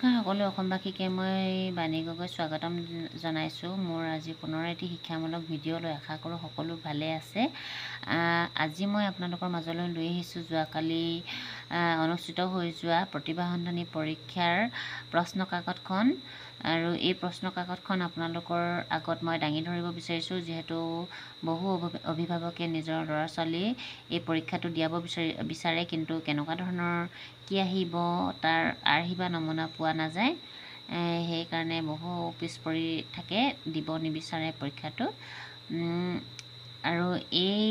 সকলো অসমবাসীকে মই বাণী গগৈ স্বাগতম জনাইছোঁ। মোৰ আজি পুনৰ এটি শিক্ষামূলক ভিডিঅ' লৈ আশা কৰোঁ সকলো ভালে আছে। আজি মই আপোনালোকৰ মাজলৈ লৈ আহিছোঁ যোৱাকালি অনুষ্ঠিত হৈ যোৱা প্ৰতিভা সন্ধানী পৰীক্ষাৰ প্ৰশ্ন কাকতখন। আৰু এই প্ৰশ্ন কাকতখন আপোনালোকৰ আগত মই দাঙি ধৰিব বিচাৰিছোঁ, যিহেতু বহু অভিভাৱকে নিজৰ ল'ৰা ছোৱালী এই পৰীক্ষাটো দিয়াব বিচাৰে, কিন্তু কেনেকুৱা ধৰণৰ কি আহিব তাৰ আৰ্হি বা নমুনা পোৱা নাযায়। সেইকাৰণে বহু পিছ পৰি থাকে, দিব নিবিচাৰে পৰীক্ষাটো। আৰু এই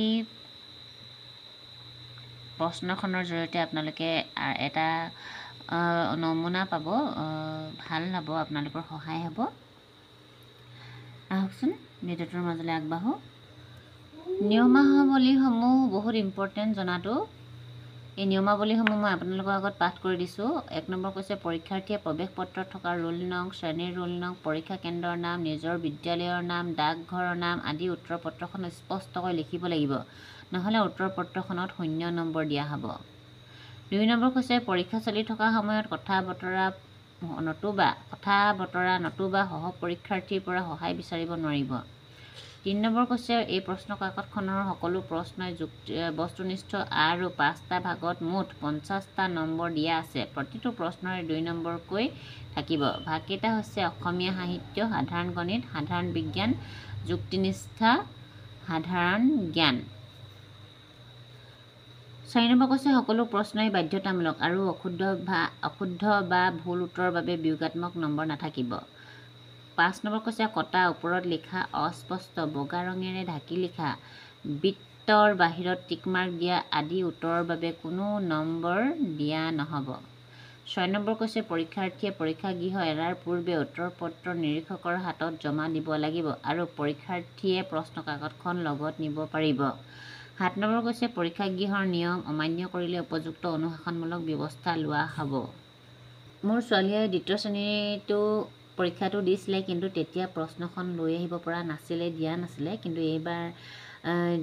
প্ৰশ্নখনৰ জৰিয়তে আপোনালোকে এটা নমুনা পাব, ভাল হ'ব, আপোনালোকৰ সহায় হ'ব। আহকচোন ভিডিঅ'টোৰ মাজলৈ আগবাঢ়ো। নিয়মাৱলীসমূহ বহুত ইম্পৰ্টেণ্ট জনাটো। এই নিয়মাৱলীসমূহ মই আপোনালোকৰ আগত পাঠ কৰি দিছোঁ। 1 নম্বৰ কৈছে পৰীক্ষাৰ্থীয়ে প্ৰৱেশ পত্ৰত থকা ৰোল নং, শ্ৰেণীৰ ৰোল নং, পৰীক্ষা কেন্দ্ৰৰ নাম, নিজৰ বিদ্যালয়ৰ নাম, ডাকঘৰৰ নাম আদি উত্তৰ পত্ৰখন স্পষ্টকৈ লিখিব লাগিব, নহ'লে উত্তৰ পত্ৰখনত 0 নম্বৰ দিয়া হ'ব। 2 নম্বৰ কৈছে পৰীক্ষা চলি থকা সময়ত কথা বতৰা নতুবা সহ পৰীক্ষাৰ্থীৰ পৰা সহায় বিচাৰিব নোৱাৰিব। 3 নম্বৰ কৈছে এই প্ৰশ্ন কাকতখনৰ সকলো প্ৰশ্নই বস্তুনিষ্ঠ আৰু 5টা ভাগত মুঠ 50টা নম্বৰ দিয়া আছে। প্ৰতিটো প্ৰশ্নৰে 2 নম্বৰকৈ থাকিব। ভাগকেইটা হৈছে অসমীয়া সাহিত্য, সাধাৰণ গণিত, সাধাৰণ বিজ্ঞান, যুক্তিনিষ্ঠা, সাধাৰণ জ্ঞান। 4 নম্বৰ কৈছে সকলো প্ৰশ্নই বাধ্যতামূলক আৰু অশুদ্ধ বা ভুল উত্তৰৰ বাবে বিয়োগাত্মক নম্বৰ নাথাকিব। 5 নম্বৰ কৈছে কটা, ওপৰত লিখা, অস্পষ্ট, বগা ৰঙেৰে ঢাকি লিখা, বৃত্তৰ বাহিৰত টিকমাৰ্ক দিয়া আদি উত্তৰৰ বাবে কোনো নম্বৰ দিয়া নহ'ব। 6 নম্বৰ কৈছে পৰীক্ষাৰ্থীয়ে পৰীক্ষাগৃহ এৰাৰ পূৰ্বে উত্তৰ পত্ৰ নিৰীক্ষকৰ হাতত জমা দিব লাগিব আৰু পৰীক্ষাৰ্থীয়ে প্ৰশ্ন কাকতখন লগত নিব পাৰিব। 7 নম্বৰ কৈছে পৰীক্ষাগৃহৰ নিয়ম অমান্য কৰিলে উপযুক্ত অনুশাসনমূলক ব্যৱস্থা লোৱা হ'ব। মোৰ ছোৱালীয়ে 2য় শ্ৰেণীটো পৰীক্ষাটো দিছিলে, কিন্তু তেতিয়া প্ৰশ্নখন লৈ আহিব পৰা নাছিলে, দিয়া নাছিলে, কিন্তু এইবাৰ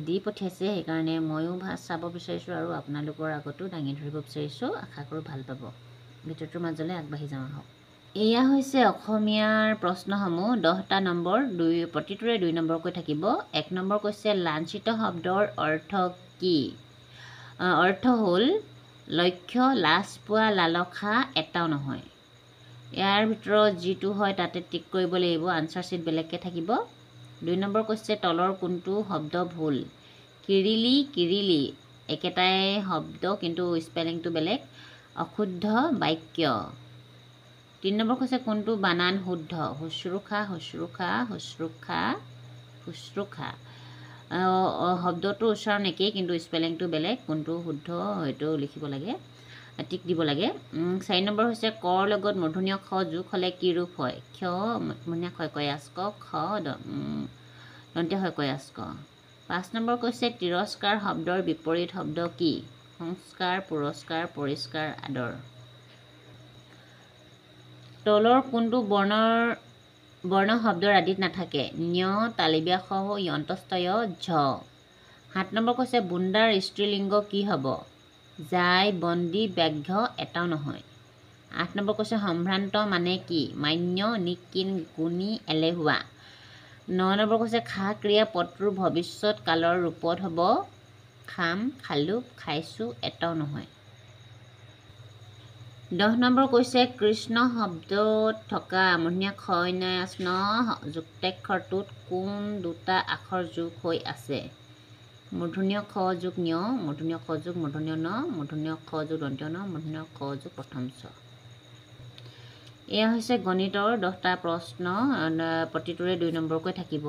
দি পঠিয়াইছে। সেইকাৰণে ময়ো চাব বিচাৰিছোঁ আৰু আপোনালোকৰ আগতো দাঙি ধৰিব বিচাৰিছোঁ। আশা কৰোঁ ভাল পাব। ভিডিঅ'টোৰ মাজলৈ আগবাঢ়ি যাওঁ আহক। এয়া হৈছে অসমীয়াৰ প্ৰশ্নসমূহ, 10টা নম্বৰ, প্ৰতিটোৰে 2 নম্বৰকৈ থাকিব। 1 নম্বৰ কৈছে লাঞ্ছিত শব্দৰ অৰ্থ কি? অৰ্থ হ'ল লক্ষ্য, লাজ পোৱা, লালসা এটাও নহয়। ইয়াৰ ভিতৰত যিটো হয় তাতে টিক কৰিব লাগিব, আনচাৰ শ্বীট বেলেগকৈ থাকিব। 2 নম্বৰ কৈছে তলৰ কোনটো শব্দ ভুল? কিৰিলি একেটাই শব্দ কিন্তু স্পেলিংটো বেলেগ, অশুদ্ধ বাক্য। 3 নম্বৰ কৈছে কোনটো বানান শুদ্ধ? শুশ্ৰূষা, শব্দটোৰ উচ্চাৰণ একেই কিন্তু স্পেলিংটো বেলেগ, কোনটো শুদ্ধ হয়তো লিখিব লাগে, টিক দিব লাগে। 4 নম্বৰ হৈছে কৰ লগত মূৰ্ধন্য খ যোগ হ'লে কি ৰূপ হয়? ক্ষ মূৰ্ধন্য খ, খ দন্ত্য ক। 5 নম্বৰ কৈছে তিৰস্কাৰ শব্দৰ বিপৰীত শব্দ কি? সংস্কাৰ, পুৰস্কাৰ, পৰিষ্কাৰ, আদৰ। তলৰ কোনটো বৰ্ণ শব্দৰ আদিত নাথাকে? ঞ, তালিব্যাস, য়ন্তস্থ, ঝ। 7 নম্বৰ কৈছে বুন্দাৰ স্ত্ৰীলিংগ কি হ'ব? যায়, বন্দী, ব্যাঘ্ৰ এটাও নহয়। 8 নম্বৰ কৈছে সম্ভ্ৰান্ত মানে কি? মান্য, নিকিন, গুণী, এলেহুৱা। 9 নম্বৰ কৈছে খা ক্ৰিয়া পদটোৰ ভৱিষ্যৎ কালৰ ৰূপত হ'ব খাম, খালোঁ, খাইছোঁ এটাও নহয়। 10 নম্বৰ কৈছে কৃষ্ণ শব্দত থকা মূৰ্ধন্য খ ণ যুক্তাক্ষৰটোত কোন 2টা আখৰ যোগ হৈ আছে? মূৰ্ধন্য খ যোগ ঞ, মূৰ্ধন্য খ যোগ মূৰ্ধন্য ণ, মূৰ্ধন্য খ যোগ দন্ত্য ন, মূৰ্ধন্য খ যোগ প্ৰথম ছ। এয়া হৈছে গণিতৰ 10টা প্ৰশ্ন, প্ৰতিটোৰে 2 নম্বৰকৈ থাকিব।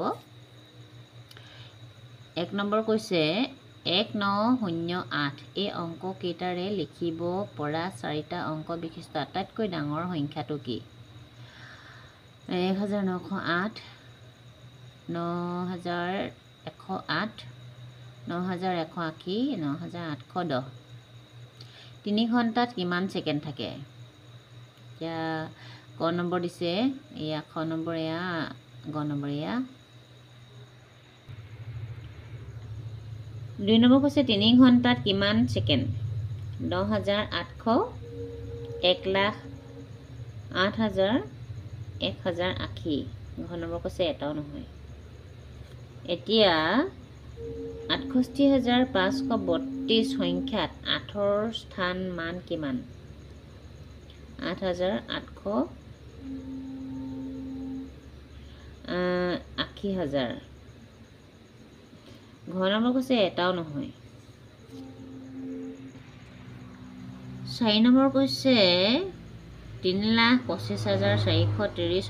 1 নম্বৰ কৈছে 1908 এই অংক কেইটাৰে লিখিব পৰা 4টা অংক বিশিষ্ট আটাইতকৈ ডাঙৰ সংখ্যাটো কি? 1908, 9108, 9180, 9810। 3 ঘণ্টাত কিমান ছেকেণ্ড থাকে? এতিয়া ক নম্বৰ দিছে, এয়া খ নম্বৰ, এয়া গ নম্বৰ, এয়া 2 নম্বৰ কৈছে 3 ঘণ্টাত কিমান ছেকেণ্ড? 10800, 1,00,000, 8,000 1,000 আশী ঘৰ নম্বৰ কৈছে এটাও নহয়। এতিয়া 68,532 সংখ্যাত 8ৰ স্থান মান কিমান? 8,880,000 ঘৰ নম্বৰ কৈছে এটাও নহয়। 4 নম্বৰ কৈছে 3,25,430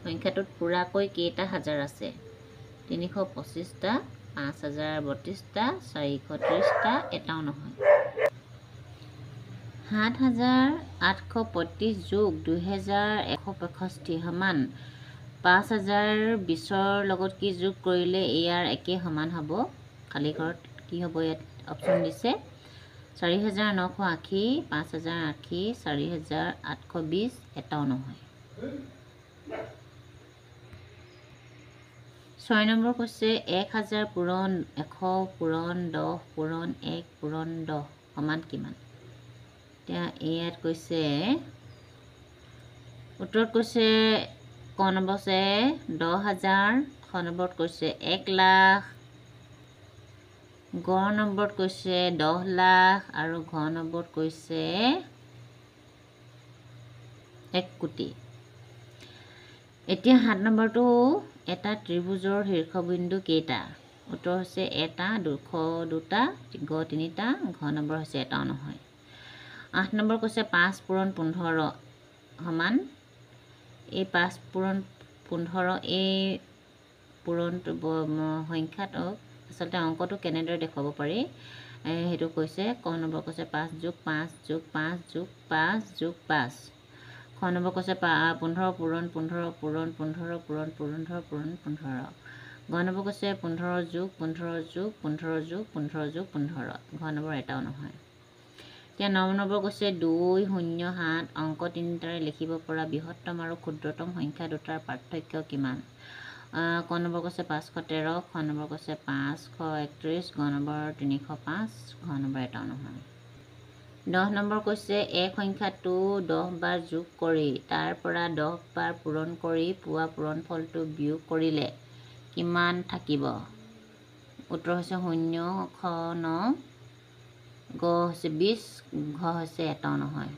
সংখ্যাটোত পূৰাকৈ কেইটা হাজাৰ আছে? 325টা, 5,032টা, 430টা, এটাও নহয়। 7,835 যোগ 2,165 সমান 5,020ৰ লগত কি যোগ কৰিলে ইয়াৰ একে সমান হ'ব? খালী ঘৰত কি হ'ব? ইয়াত অপশ্যন দিছে 4,980, 5,080, 4,820, এটাও নহয়। 6 নম্বৰ কৈছে 1,000 পূৰণ 100 পূৰণ 10 পূৰণ 1 পূৰণ 10 সমান কিমান? এতিয়া ইয়াত কৈছে উত্তৰত কৈছে ক নম্বৰ আছে 10,000, খ নম্বৰত কৈছে 1 লাখ, গ নম্বৰত কৈছে 10 লাখ আৰু ঘ নম্বৰত কৈছে 1 কোটি। এতিয়া 7 নম্বৰটো এটা ত্ৰিভুজৰ শীৰ্ষবিন্দু কেইটা? উত্তৰ হৈছে এটা, 202টা, গ 3টা, ঘ নম্বৰ হৈছে এটাও নহয়। 8 নম্বৰ কৈছে 5 পূৰণ 15 সমান এই 5 পূৰণ 15 এই পূৰণটো সংখ্যাটোক আচলতে অংকটো কেনেদৰে দেখুৱাব পাৰি সেইটো কৈছে। ক নম্বৰ কৈছে 5 যোগ 5 যোগ 5 যোগ 5 যোগ 5, খ নম্বৰ কৈছে 15 পূৰণ 15 পূৰণ 15 পূৰণ 15 পূৰণ 15, ঘ নম্বৰ কৈছে 15 যোগ 15 যোগ 15 যোগ 15 যোগ 15, ঘ নম্বৰ এটাও নহয়। এতিয়া 9 নম্বৰ কৈছে 2, 0, 7 অংক তিনিটাৰে লিখিব পৰা বৃহত্তম আৰু ক্ষুদ্ৰতম সংখ্যা দুটাৰ পাৰ্থক্য কিমান? ক নম্বৰ কৈছে 513, খ নম্বৰ কৈছে 531, ঘ নম্বৰ 305, ঘ নম্বৰ এটাও নহয়। 10 নম্বৰ কৈছে এক সংখ্যাটো 10 বাৰ যোগ কৰি তাৰ পৰা 10 বাৰ পূৰণ কৰি পোৱা পূৰণফলটো বিয়োগ কৰিলে কিমান থাকিব? উত্তৰ হৈছে 0, খ 9, গ হৈছে 20, ঘ হৈছে এটাও নহয়।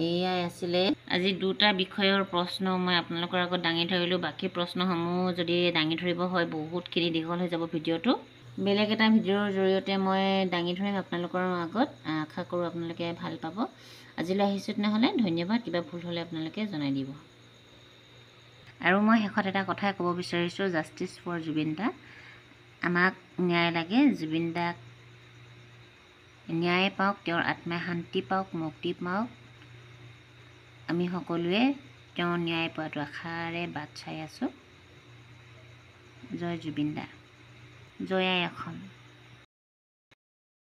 এয়াই আছিলে আজি দুটা বিষয়ৰ প্ৰশ্ন মই আপোনালোকৰ আগত দাঙি ধৰিলোঁ। বাকী প্ৰশ্নসমূহ যদি দাঙি ধৰিব হয় বহুতখিনি দীঘল হৈ যাব ভিডিঅ'টো। বেলেগ এটা ভিডিঅ'ৰ জৰিয়তে মই দাঙি ধৰিম আপোনালোকৰ আগত। আশা কৰোঁ আপোনালোকে ভাল পাব। আজিলৈ আহিছোঁ তেনেহ'লে, ধন্যবাদ। কিবা ভুল হ'লে আপোনালোকে জনাই দিব। আৰু মই শেষত এটা কথাই ক'ব বিচাৰিছোঁ, জাষ্টিছ ফৰ জুবিন দা। আমাক ন্যায় লাগে। জুবিন দাক ন্যায় পাওক, তেওঁৰ আত্মাই শান্তি পাওক, মুক্তি পাওক। আমি সকলোৱে তেওঁৰ ন্যায় পোৱাটো আশাৰে বাট চাই আছোঁ। জয় জুবিন দা, জয় আই অসম।